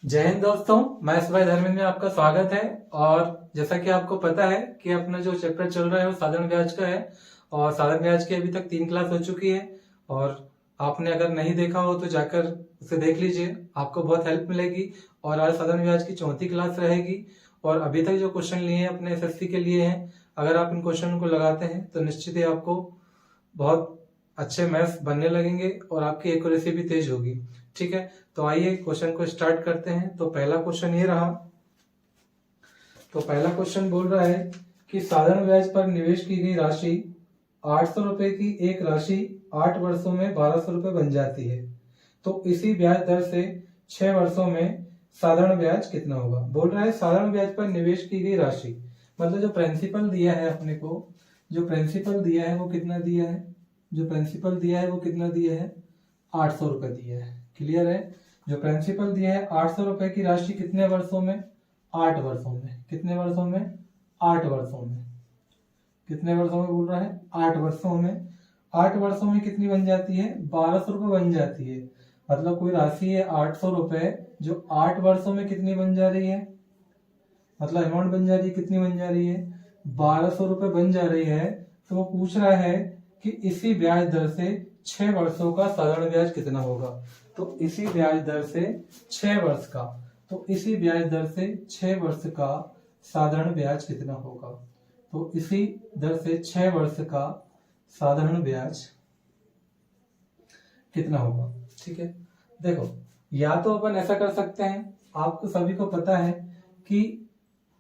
जय हिंद दोस्तों। मैं भाई धर्मेंद्र में आपका स्वागत है। और जैसा कि आपको पता है कि अपना जो चैप्टर चल रहा है वो साधारण ब्याज का है। और साधारण ब्याज की अभी तक 3 क्लास हो चुकी है। और आपने अगर नहीं देखा हो तो जाकर उसे देख लीजिए, आपको बहुत हेल्प मिलेगी। और आज साधारण ब्याज की 4थी क्लास रहेगी। और अभी तक जो क्वेश्चन लिए हैं अपने एसएससी के लिए हैं, अगर आप इन क्वेश्चन को लगाते हैं तो निश्चित ही आपको बहुत अच्छे मैथ्स बनने लगेंगे और आपकी एक्यूरेसी भी तेज होगी। ठीक है, तो आइए क्वेश्चन को स्टार्ट करते हैं। तो पहला क्वेश्चन ये रहा। तो पहला क्वेश्चन बोल रहा है कि साधारण ब्याज पर निवेश की गई राशि 800 रुपए की एक राशि 8 वर्षों में 1200 रुपए बन जाती है। तो इसी ब्याज दर से 6 वर्षों में साधारण ब्याज कितना होगा। बोल रहा है साधारण ब्याज पर निवेश की गई राशि, मतलब जो प्रिंसिपल दिया है अपने को, जो प्रिंसिपल दिया है वो कितना दिया है, जो प्रिंसिपल दिया है वो कितना दिया है, 800 रुपए दिया है। क्लियर है। जो प्रिंसिपल दिया है 800 रुपए की राशि कितने वर्षों में, 8 वर्षों में। कितने वर्षों में, 8 वर्षों में। कितने वर्षों में बोल रहा है, 8 वर्षों में। 8 वर्षों में कितनी बन जाती है, 1200 रुपए बन जाती है। मतलब कोई राशि है 800 रुपए जो 8 वर्षों में कितनी बन जा रही है, मतलब अमाउंट बन जा रही है, कितनी बन जा रही है, 1200 रुपए बन जा रही है। तो वो पूछ रहा है कि इसी ब्याज दर से 6 वर्षों का साधारण ब्याज कितना होगा। तो इसी ब्याज दर से 6 वर्ष का, तो इसी ब्याज दर से 6 वर्ष का साधारण ब्याज कितना होगा। तो इसी दर से 6 वर्ष का साधारण ब्याज कितना होगा। ठीक है, देखो या तो अपन ऐसा कर सकते हैं, आपको सभी को पता है कि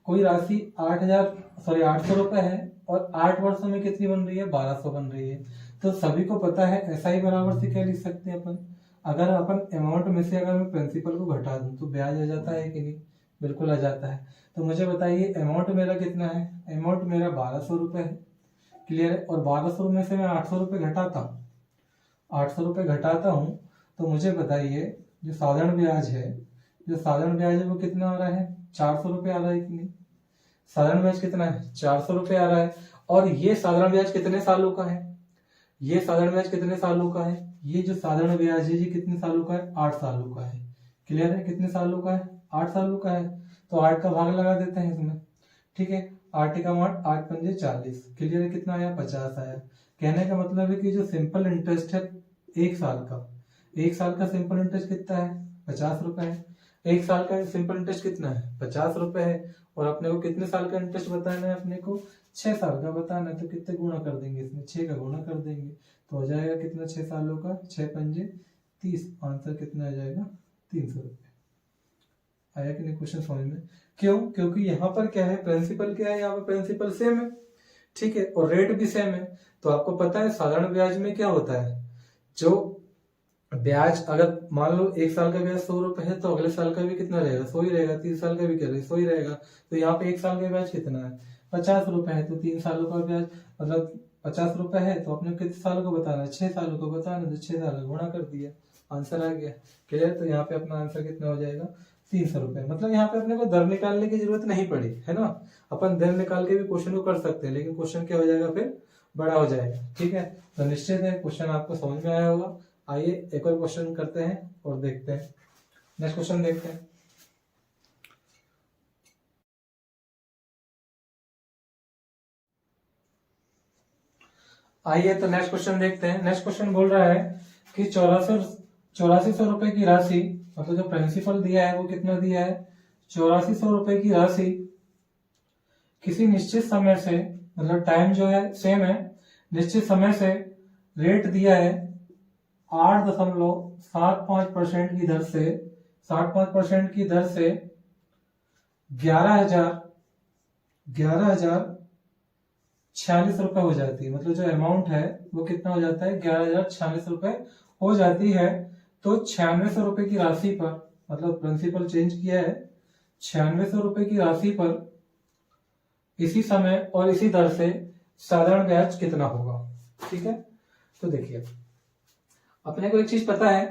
कोई राशि 800 रुपए है और 8 वर्षों में कितनी बन रही है, 1200 बन रही है। तो सभी को पता है ऐसा ही बराबर से क्या लिख सकते हैं अपन, अगर अपन अमाउंट में से अगर मैं प्रिंसिपल को घटा दूं तो ब्याज आ जाता है कि नहीं, बिल्कुल आ जाता है। तो मुझे बताइए अमाउंट मेरा कितना है, अमाउंट मेरा 1200 रुपए है। क्लियर है। और 1200 में से मैं 800 रुपए घटाता हूँ, 800 रुपए घटाता हूँ, तो मुझे बताइए जो साधारण ब्याज है, जो साधारण ब्याज है वो कितना आ रहा है, 400 रुपए आ रहा है कि नहीं। साधारण ब्याज कितना है, 400 रुपए आ रहा है। और ये साधारण ब्याज कितने सालों का है, ये साधारण ब्याज कितने सालों का है, ये जो साधारण ब्याज है ये कितने सालों का है, 8 सालों का है। क्लियर है, कितने सालों का है, 8 सालों का है। तो 8 का भाग लगा देते हैं इसमें। ठीक है, 8 का 8, 8 पंजे 40। क्लियर है, कितना आया, 50 आया। कहने का मतलब है कि जो सिंपल इंटरेस्ट है 1 साल का, 1 साल का सिंपल इंटरेस्ट कितना है, 50 रुपए है। 1 साल का सिंपल इंटरेस्ट कितना है, 50 रुपए है। और अपने को कितने साल का इंटरेस्ट बताना है, अपने को 6 साल का बताना है। तो कितने गुणा कर देंगे इसमें, 6 का गुणा कर देंगे तो हो जाएगा कितना, 6 सालों का, 6 पंजे 30। आंसर कितना आ जाएगा, 300 रुपए। आया कि नहीं क्वेश्चन समझ में। क्यों, क्योंकि यहाँ पर क्या है, प्रिंसिपल क्या है, यहाँ पर प्रिंसिपल सेम है। ठीक है, और रेट भी सेम है। तो आपको पता है साधारण ब्याज में क्या होता है, जो ब्याज अगर मान लो 1 साल का ब्याज 100 रुपए है तो अगले साल का भी कितना रहेगा, 100 ही रहेगा। 3 साल का भी क्या रहेगा, 100 ही रहेगा। तो यहाँ पे 1 साल का ब्याज कितना है, 50 रुपए है। तो 3 सालों का ब्याज मतलब 50 रुपए है, तो अपने कितने सालों को बताना है, 6 सालों को बताना है। तो 6 साल का गुणा कर दिया, आंसर आ गया। क्लियर। तो यहाँ पे अपना आंसर कितना हो जाएगा, 300 रुपए। मतलब यहाँ पे अपने को दर निकालने की जरूरत नहीं पड़ी है ना। अपन दर निकाल के भी क्वेश्चन को कर सकते हैं, लेकिन क्वेश्चन क्या हो जाएगा, फिर बड़ा हो जाएगा। ठीक है, तो निश्चित है क्वेश्चन आपको समझ में आया होगा। आइए एक और क्वेश्चन करते हैं और देखते हैं। नेक्स्ट क्वेश्चन देखते हैं। आइए तो नेक्स्ट क्वेश्चन देखते हैं। नेक्स्ट क्वेश्चन बोल रहा है कि 8400 रुपए की राशि, मतलब जो प्रिंसिपल दिया है वो कितना दिया है, 8400 रुपए की राशि किसी निश्चित समय से, मतलब टाइम जो है सेम है, निश्चित समय से रेट दिया है 8.75% की दर से, 65% की दर से 11,046 रुपए हो जाती है। मतलब जो अमाउंट है वो कितना हो जाता है, 11,046 रुपए हो जाती है। तो 9600 रुपए की राशि पर, मतलब प्रिंसिपल चेंज किया है, 9600 रुपए की राशि पर इसी समय और इसी दर से साधारण ब्याज कितना होगा। ठीक है, तो देखिए अपने को एक चीज पता है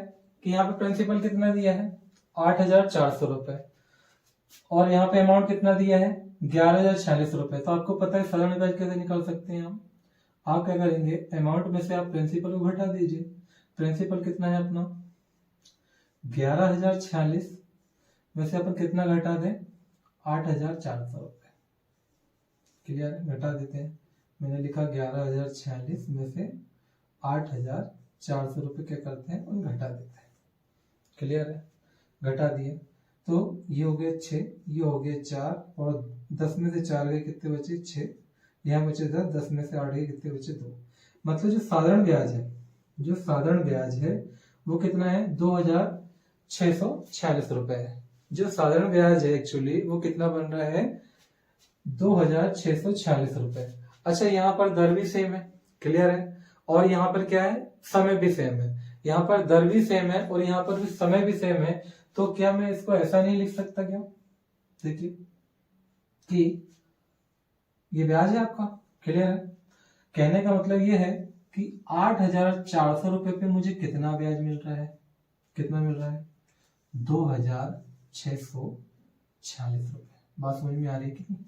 कि यहाँ पे प्रिंसिपल कितना दिया है, 8,400 रुपए, और यहाँ पे अमाउंट कितना दिया है, 11,046 रुपए। तो आपको पता है साधारण ब्याज कैसे निकाल सकते हैं हम। आप क्या करेंगे, अमाउंट में से आप प्रिंसिपल को घटा दीजिए। प्रिंसिपल कितना है अपना, 11,046 में से अपन कितना घटा दें, 8,400 रुपये। क्लियर है, घटा देते हैं। मैंने लिखा 11,046 में से 8,400 रुपये क्या करते हैं, उन घटा देते हैं। क्लियर है, घटा दिए तो ये हो गया 6, ये हो गया 4, और 10 में से 4 गए कितने बचे, 6, यहाँ बचे 10, 10 में से 8 गए कितने बचे, 2। मतलब जो साधारण ब्याज है, जो साधारण ब्याज है वो कितना है, 2,646 रुपए है। जो साधारण ब्याज है एक्चुअली वो कितना बन रहा है, 2,646 रुपए। अच्छा, यहाँ पर दर भी सेम है, क्लियर है, और यहाँ पर क्या है, समय भी सेम है। यहाँ पर दर भी सेम है और यहाँ पर भी समय भी सेम है, तो क्या मैं इसको ऐसा नहीं लिख सकता क्या, देखिए कि ये ब्याज है आपका। क्लियर है, कहने का मतलब ये है कि 8,400 रुपए पे मुझे कितना ब्याज मिल रहा है, कितना मिल रहा है, 2,646 रुपए। बात समझ में आ रही है कि नहीं?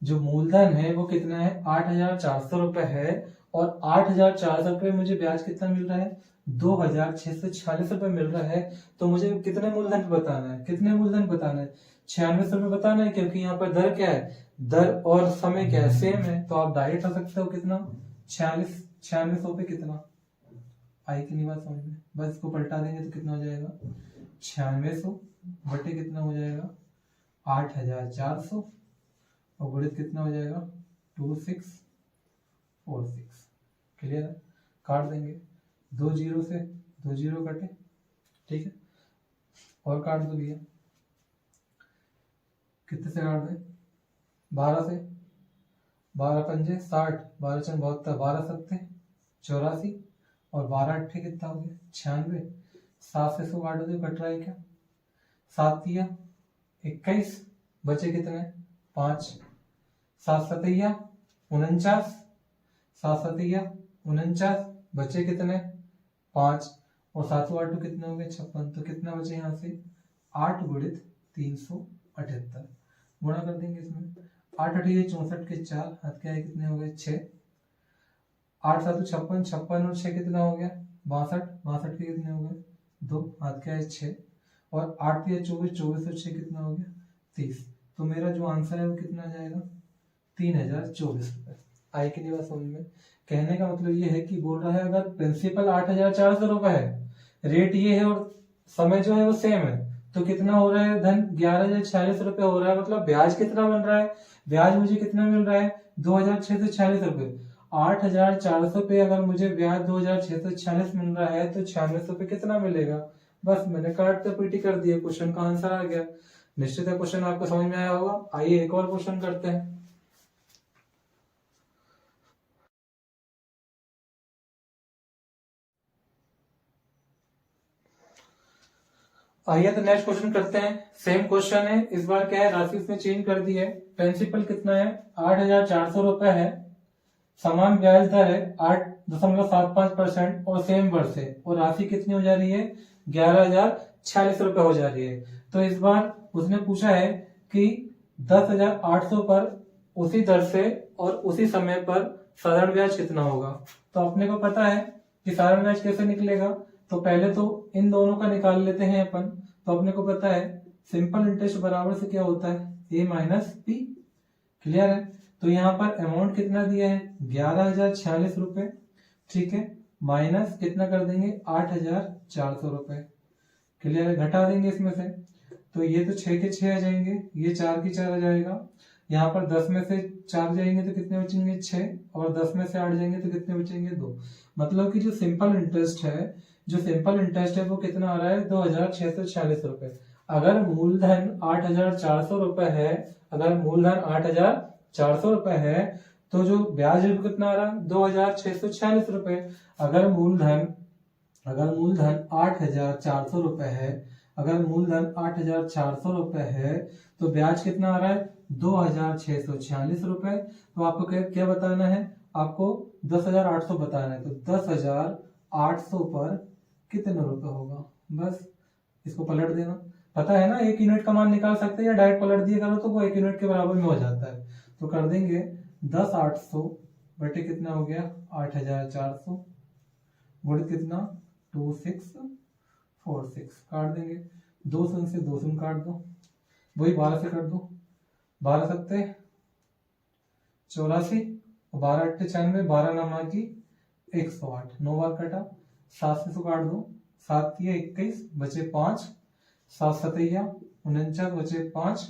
जो मूलधन है वो कितना है, 8,400 रुपए है, और 8,400 रुपए मुझे ब्याज कितना मिल रहा है, 2,646 रुपए मिल रहा है। तो मुझे कितने मूलधन पे बताना है, कितने मूलधन बताना है, 96 रुपए बताना है, क्योंकि यहाँ पर दर क्या है, दर और समय क्या है, सेम है। तो आप डायरेक्ट आ सकते हो कितना, 96 पे कितना आई कि नहीं, बात समझ में? बस इसको पलटा देंगे तो कितना हो जाएगा, 9600 बटे कितना हो जाएगा, 8,400, और गुणित कितना हो जाएगा, 2646। क्लियर है, काट देंगे, 2 जीरो से 2 जीरो कटे, ठीक है, और काट दो भैया, कितने से काट दें, 12 से, 12 पंजे 60, 12 चंद 72, 12 सत्ते 84, और 12 अट्ठे कितना हो गया, 96। 7 से 100 काटो तो कट रहा है क्या, 7 तिया 21, बचे कितने 5, 7 सतैया 49, 7 सतैया 49, बचे कितने 5, और 7 8 कितने हो गए 56। तो कितना बचे यहाँ से, 8 गुणित 378, गुणा कर देंगे इसमें, 8 8 64 के 4, हाथ क्या है कितने हो गए 6, 8 7 56, 56 और 6 कितना हो गया 62, 62 के कितने हो गए 2, हाथ क्या है 6, और 8 3 24, 24 और 6 कितना हो गया 30। तो मेरा जो आंसर है वो कितना जाएगा, 3,024 रुपए। आई की नहीं बात समझ में? कहने का मतलब ये है कि बोल रहा है अगर प्रिंसिपल 8,400 रुपए है, रेट ये है और समय जो है वो सेम है, तो कितना हो रहा है धन, 11,046 रुपए हो रहा है। मतलब ब्याज कितना बन रहा है, ब्याज मुझे कितना मिल रहा है, 2,646 रुपए। 8,400 पे अगर मुझे ब्याज 2,646 मिल रहा है तो 96 पे कितना मिलेगा। बस मैंने काटते पीटी कर दिया, क्वेश्चन का आंसर आ गया। निश्चित है क्वेश्चन आपको समझ में आया होगा। आइए एक और क्वेश्चन करते हैं। आइए तो नेक्स्ट क्वेश्चन करते हैं। सेम क्वेश्चन है, इस बार क्या है राशि इसमें चेंज कर दी है। प्रिंसिपल कितना है 8,400 रुपए है, समान ब्याज दर है 8.75% और सेम वर्ष है, और राशि कितनी हो जा रही है 11,046 रुपए हो जा रही है। तो इस बार उसने पूछा है कि 10,800 पर उसी दर से और उसी समय पर साधारण ब्याज कितना होगा। तो अपने को पता है कि साधारण ब्याज कैसे निकलेगा, तो पहले तो इन दोनों का निकाल लेते हैं अपन। तो अपने को पता है सिंपल इंटरेस्ट बराबर से क्या होता है, a माइनस पी। क्लियर है, तो यहाँ पर अमाउंट कितना दिया है 11,046 रुपए, ठीक है, माइनस कितना कर देंगे 8,400 रुपए। क्लियर है, घटा देंगे इसमें से, तो ये तो 6 के 6 आ जाएंगे, ये 4 के 4 आ जाएगा। यहाँ पर 10 में से 4 जाएंगे तो कितने बचेंगे 6, और 10 में से 8 जाएंगे तो कितने बचेंगे 2। मतलब कि जो सिंपल इंटरेस्ट है, जो सिंपल इंटरेस्ट है वो कितना आ रहा है 2,646 रुपए। अगर मूलधन 8,400 रुपए है, अगर मूलधन 8,400 रुपए है, तो जो ब्याज है कितना आ रहा है 2,646 रुपए। अगर मूलधन 8,400 रुपए है, अगर मूलधन 8,400 रुपए है, तो ब्याज कितना आ रहा है 2,646 रुपए। तो आपको क्या बताना है, आपको 10,800 बताना है। तो 10,800 पर कितने रुपए होगा, बस इसको पलट देना। पता है ना 1 यूनिट का मान निकाल सकते हैं, या डायरेक्ट पलट दिया करो तो वो 1 यूनिट के बराबर में हो जाता है। तो कर देंगे 10,800 बटे कितना हो गया 8,400, गुणित कितना 2646, काट देंगे 2 शून्य से 2 शून्य काट दो, वही 12 से कर दो, 12 सत्ते 84 और 12 अट्ठे 96, 12 नमा की 108, 9 बार कटा, 7 से 100 काट दो, 7 ये 21 बचे 5, 7 सतैया 49 बचे 5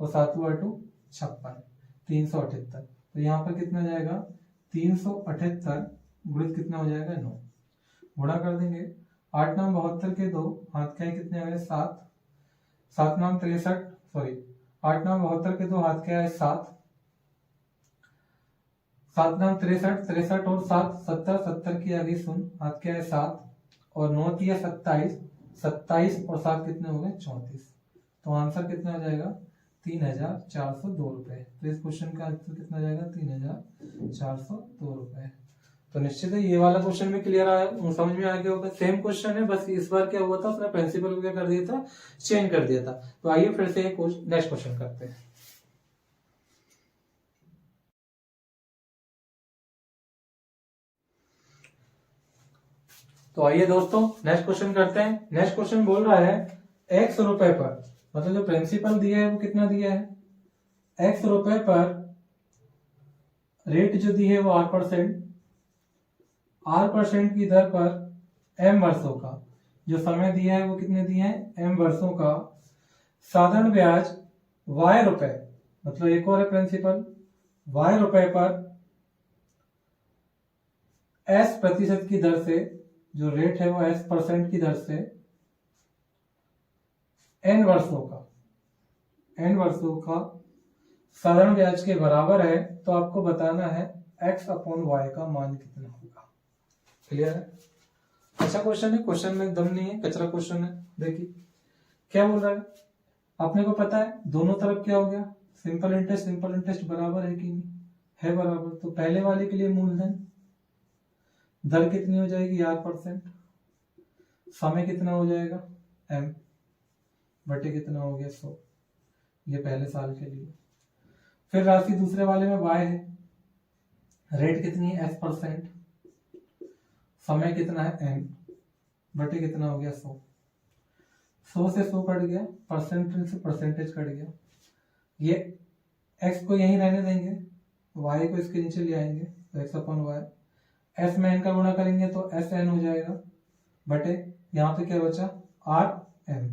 और 7 8 56, 378। तो यहाँ पर कितना जाएगा 378 गुणित कितना हो जाएगा 9, गुणा कर देंगे 8 नाम 72 के 2 हाथ क्या कितने आ गए 7, 7 नाम 63 सॉरी 8 नाम 72 के 2 हाथ क्या है 7, 7 नाम 63 63 और 7 70 70 की आ गई शून्य हाथ क्या है 7 और 9 की है 27 27 और 7 कितने हो गए 34। तो आंसर कितना हो जाएगा 3402 रुपए। तो इस क्वेश्चन का आंसर कितना जाएगा 3402 रुपए। तो निश्चित है ये वाला क्वेश्चन भी क्लियर आया, समझ में आ गया होगा। सेम क्वेश्चन है, बस इस बार क्या हुआ था उसने प्रिंसिपल को क्या कर दिया था चेंज कर दिया था। तो आइए फिर से नेक्स्ट क्वेश्चन करते हैं। तो आइए दोस्तों नेक्स्ट क्वेश्चन करते हैं। नेक्स्ट क्वेश्चन बोल रहा है x रुपए पर, मतलब जो प्रिंसिपल दिया है वो कितना दिया है x रुपए पर, रेट जो दी है वो R% की दर पर m वर्षों का, जो समय दिया है वो कितने दिए हैं m वर्षों का, साधारण ब्याज y रुपए, मतलब एक और है प्रिंसिपल y रुपए पर s% की दर से, जो रेट है वो s% की दर से n वर्षों का साधारण ब्याज के बराबर है। तो आपको बताना है x/y का मान कितना होगा। क्लियर है? अच्छा क्वेश्चन है, क्वेश्चन में दम नहीं है, कचरा क्वेश्चन है। देखिए क्या बोल रहा है, अपने को पता है दोनों तरफ क्या हो गया सिंपल इंटरेस्ट बराबर है कि नहीं है, बराबर। तो पहले वाले के लिए मूलधन दर कितनी हो जाएगी R%, समय कितना हो जाएगा m बटे कितना हो गया 100, ये पहले साल के लिए। फिर राशि दूसरे वाले में y है, रेट कितनी है s%, समय कितना है n बटे कितना हो गया 100, 100 से 100 कट गया, परसेंटेज से परसेंटेज कट गया, ये x को यहीं रहने देंगे, y को इसके नीचे ले आएंगे तो x/y, s में n का गुणा करेंगे तो sn हो जाएगा बटे यहाँ पे क्या बचा rm।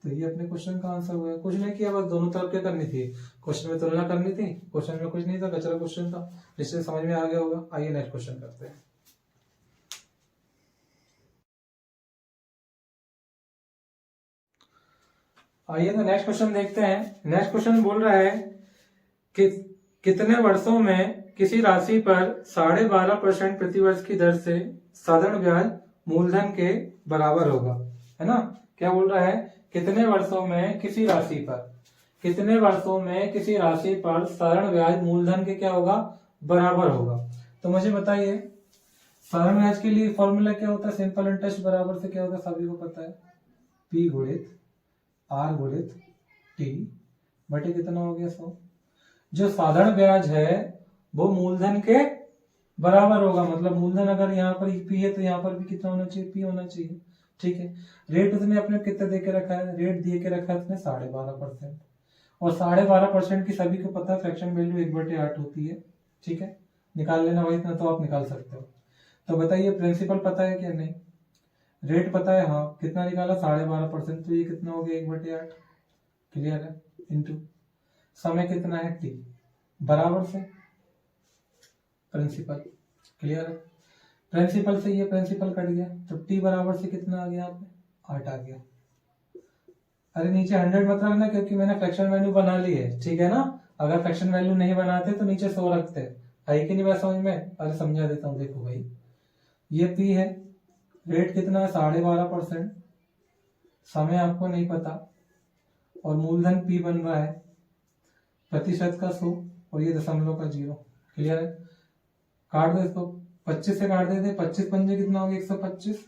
तो ये अपने क्वेश्चन का आंसर हुआ है। कुछ नहीं किया, बस दोनों तरफ क्या करनी थी, क्वेश्चन में तुलना करनी थी। क्वेश्चन में कुछ नहीं था, कचरा क्वेश्चन था, निश्चित समझ में आ गया होगा। आइए नेक्स्ट क्वेश्चन करते हैं। आइए तो नेक्स्ट क्वेश्चन देखते हैं। नेक्स्ट क्वेश्चन बोल रहा है कि कितने वर्षों में किसी राशि पर 12.5% प्रतिवर्ष की दर से साधारण ब्याज मूलधन के बराबर होगा, है ना। क्या बोल रहा है, कितने वर्षों में किसी राशि पर साधारण ब्याज मूलधन के क्या होगा बराबर होगा। तो मुझे बताइए साधारण ब्याज के लिए फॉर्मूला क्या होता है, सिंपल इंटरेस्ट बराबर से क्या होता है, सभी को पता है, P गुणित R गुणित T बटे कितना हो गया 100। जो साधारण ब्याज है वो मूलधन के बराबर होगा, मतलब मूलधन अगर यहाँ पर P है तो यहाँ पर भी कितना होना चाहिए P होना चाहिए। ठीक है, रेट उसने अपने कितना दे के रखा है, रेट दिए के रखा है उसने 12.5%, और 12.5% की सभी को पता है फ्रैक्शन वैल्यू 1/8 होती है। ठीक है, निकाल लेना वही इतना तो आप निकाल सकते हो। तो बताइए प्रिंसिपल पता है क्या, नहीं। रेट पता है, हाँ, कितना निकाला 12.5%, तो ये कितना हो गया 1/8। क्लियर है, इंटू समय कितना है T बराबर से प्रिंसिपल। क्लियर है, प्रिंसिपल से ये प्रिंसिपल कट गया तो T बराबर से कितना आ गया, यहाँ पे 8 आ गया। अरे नीचे 100 मत रखना क्योंकि मैंने फ्रैक्शन वैल्यू बना ली है, ठीक है ना। अगर फ्रैक्शन वैल्यू नहीं बनाते तो नीचे 100 रखते, है कि नहीं बात समझ में। अरे समझा देता हूँ, देखो भाई ये P है, रेट कितना है 12.5%, समय आपको नहीं पता, और मूलधन P बन रहा है प्रतिशत का 100 और ये दशमलव का 0। क्लियर है, काट दो इसको, 25 से काट देते, 25 पंजे कितना हो गया 125,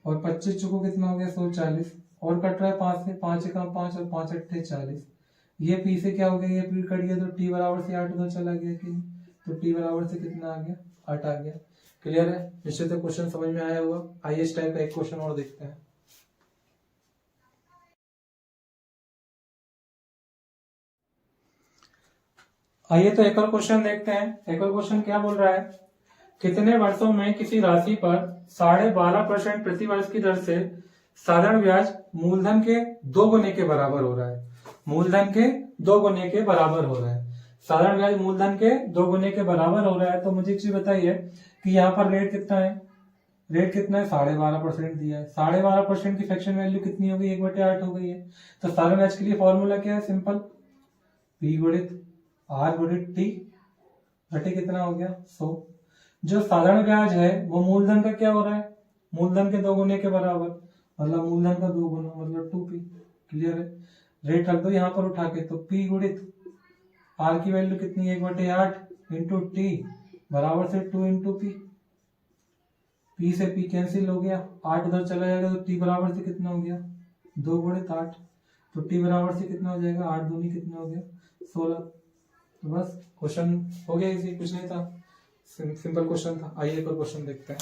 और 25 चुको कितना हो गया 140, और कट रहा है 5 से, 5 एकम 5 और 5 अट्ठे 40। ये P से क्या हो गया, ये P कट गया तो T बराबर से 8 उधर चला गया कि नहीं, तो T बराबर से कितना आ गया 8 आ गया। क्लियर है, निश्चित क्वेश्चन समझ में आया होगा। आइए इस टाइप का एक क्वेश्चन और देखते हैं। आइए तो एक और क्वेश्चन देखते हैं। एक और क्वेश्चन क्या बोल रहा है, कितने वर्षों में किसी राशि पर 12.5% प्रति वर्ष की दर से साधारण ब्याज मूलधन के 2 गुने के बराबर हो रहा है। मूलधन के 2 गुने के बराबर हो रहा है। साधारण ब्याज मूलधन के 2 गुने के बराबर हो रहा है। तो मुझे एक चीज बताइए कि यहाँ पर रेट कितना है, रेट कितना है 12.5% दिया है। 12.5% की फ्रैक्शन वैल्यू कितनी हो गई, 1/8 हो गई है। तो साधारण ब्याज के लिए फॉर्मूला क्या है, सिंपल, P गुणित R गुणित T बटे कितना हो गया 100। जो साधारण ब्याज है वो मूलधन का क्या हो रहा है, मूलधन के 2 गुने के बराबर, मतलब मूलधन का 2 गुना मतलब 2P। क्लियर है, रेट रख दो यहाँ पर उठा के, तो P गुणित R की वैल्यू कितनी है 1/8 इंटू T बराबर से 2 इंटू P। P से P कैंसिल हो गया, 8 उधर चला जाएगा तो T बराबर से कितना हो गया 2 गुणित 8। तो T बराबर से कितना हो जाएगा 8 दूनी कितना हो गया 16। तो बस क्वेश्चन हो गया, इसी कुछ नहीं था, सिंपल क्वेश्चन था। आइए एक और क्वेश्चन देखते हैं।